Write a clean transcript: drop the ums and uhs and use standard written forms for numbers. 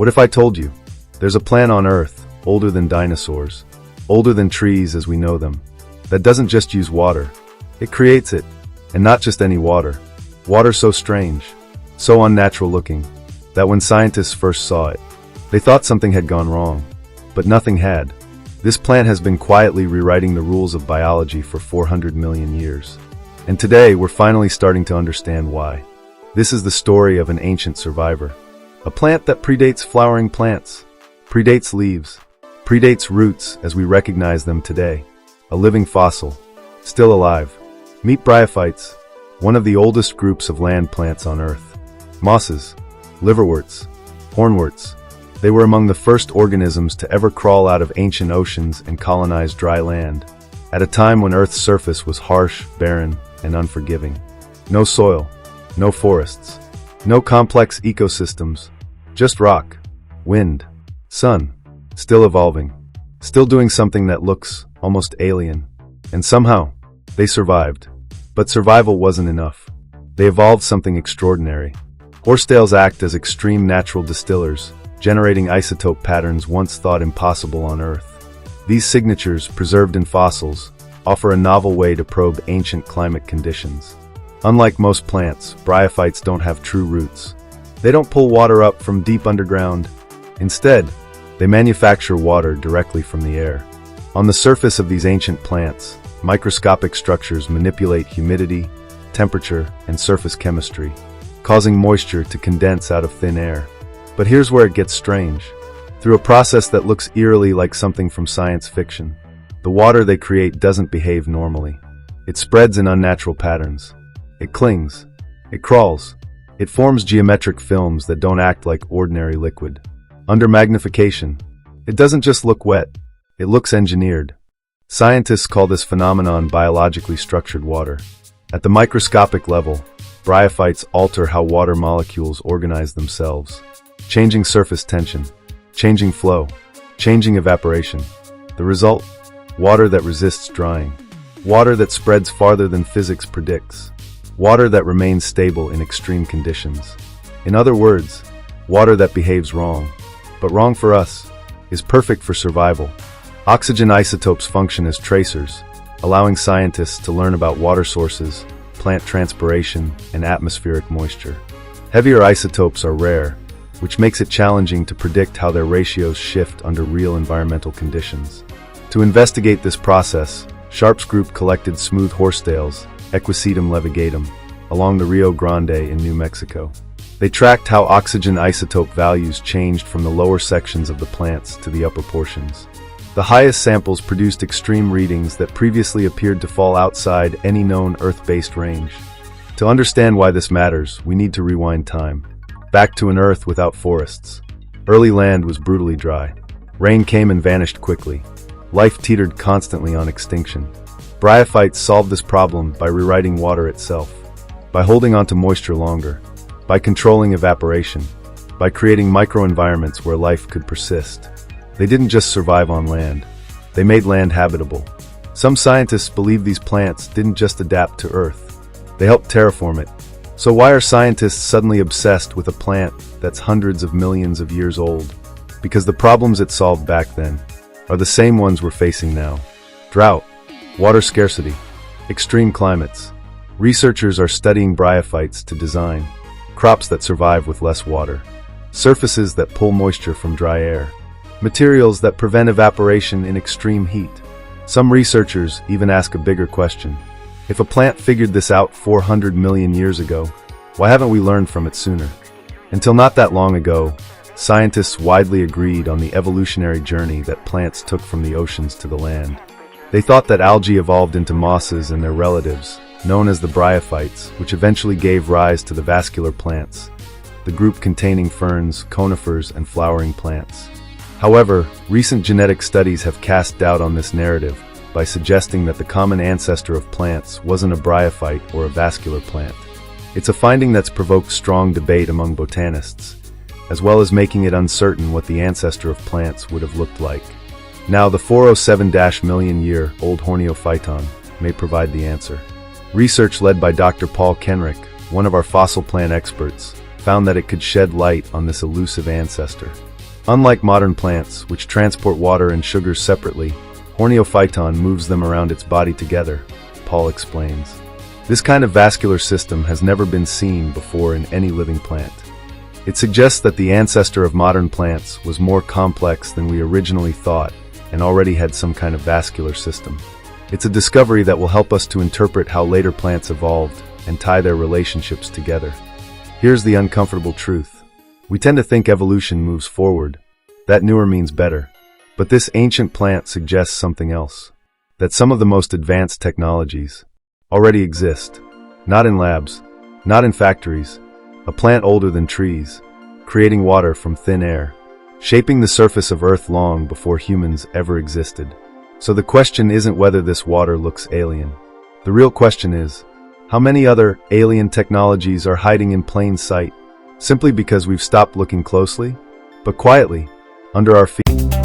What if I told you, there's a plant on Earth, older than dinosaurs, older than trees as we know them, that doesn't just use water, it creates it, and not just any water. Water so strange, so unnatural looking, that when scientists first saw it, they thought something had gone wrong. But nothing had. This plant has been quietly rewriting the rules of biology for 400 million years. And today, we're finally starting to understand why. This is the story of an ancient survivor. A plant that predates flowering plants, predates leaves, predates roots as we recognize them today. A living fossil, still alive. Meet bryophytes, one of the oldest groups of land plants on Earth. Mosses, liverworts, hornworts. They were among the first organisms to ever crawl out of ancient oceans and colonize dry land, at a time when Earth's surface was harsh, barren, and unforgiving. No soil, no forests, no complex ecosystems, just rock, wind, sun, still evolving, still doing something that looks almost alien. And somehow, they survived. But survival wasn't enough. They evolved something extraordinary. Horsetails act as extreme natural distillers, generating isotope patterns once thought impossible on Earth. These signatures, preserved in fossils, offer a novel way to probe ancient climate conditions. Unlike most plants, bryophytes don't have true roots. They don't pull water up from deep underground. Instead, they manufacture water directly from the air. On the surface of these ancient plants, microscopic structures manipulate humidity, temperature, and surface chemistry, causing moisture to condense out of thin air. But here's where it gets strange. Through a process that looks eerily like something from science fiction, the water they create doesn't behave normally. It spreads in unnatural patterns. It clings. It crawls. It forms geometric films that don't act like ordinary liquid. Under magnification, it doesn't just look wet, it looks engineered. Scientists call this phenomenon biologically structured water. At the microscopic level, bryophytes alter how water molecules organize themselves, changing surface tension, changing flow, changing evaporation. The result? Water that resists drying. Water that spreads farther than physics predicts. Water that remains stable in extreme conditions. In other words, water that behaves wrong, but wrong for us, is perfect for survival. Oxygen isotopes function as tracers, allowing scientists to learn about water sources, plant transpiration, and atmospheric moisture. Heavier isotopes are rare, which makes it challenging to predict how their ratios shift under real environmental conditions. To investigate this process, Sharp's group collected smooth horsetails, Equisetum levigatum, along the Rio Grande in New Mexico. They tracked how oxygen isotope values changed from the lower sections of the plants to the upper portions. The highest samples produced extreme readings that previously appeared to fall outside any known Earth-based range. To understand why this matters, we need to rewind time, back to an Earth without forests. Early land was brutally dry. Rain came and vanished quickly. Life teetered constantly on extinction. Bryophytes solved this problem by rewriting water itself, by holding onto moisture longer, by controlling evaporation, by creating microenvironments where life could persist. They didn't just survive on land, they made land habitable. Some scientists believe these plants didn't just adapt to Earth, they helped terraform it. So why are scientists suddenly obsessed with a plant that's hundreds of millions of years old? Because the problems it solved back then are the same ones we're facing now. Drought, water scarcity, extreme climates. Researchers are studying bryophytes to design crops that survive with less water, surfaces that pull moisture from dry air, materials that prevent evaporation in extreme heat. Some researchers even ask a bigger question. If a plant figured this out 400 million years ago, why haven't we learned from it sooner? Until not that long ago, scientists widely agreed on the evolutionary journey that plants took from the oceans to the land. They thought that algae evolved into mosses and their relatives, known as the bryophytes, which eventually gave rise to the vascular plants, the group containing ferns, conifers, and flowering plants. However, recent genetic studies have cast doubt on this narrative by suggesting that the common ancestor of plants wasn't a bryophyte or a vascular plant. It's a finding that's provoked strong debate among botanists, as well as making it uncertain what the ancestor of plants would have looked like. Now, the 407-million-year-old horneophyton may provide the answer. Research led by Dr. Paul Kenrick, one of our fossil plant experts, found that it could shed light on this elusive ancestor. Unlike modern plants, which transport water and sugars separately, Horneophyton moves them around its body together, Paul explains. This kind of vascular system has never been seen before in any living plant. It suggests that the ancestor of modern plants was more complex than we originally thought and already had some kind of vascular system. It's a discovery that will help us to interpret how later plants evolved and tie their relationships together. Here's the uncomfortable truth. We tend to think evolution moves forward. That newer means better. But this ancient plant suggests something else. That some of the most advanced technologies already exist. Not in labs, not in factories. A plant older than trees, creating water from thin air, shaping the surface of Earth long before humans ever existed. So the question isn't whether this water looks alien. The real question is, how many other alien technologies are hiding in plain sight, simply because we've stopped looking closely, but quietly, under our feet?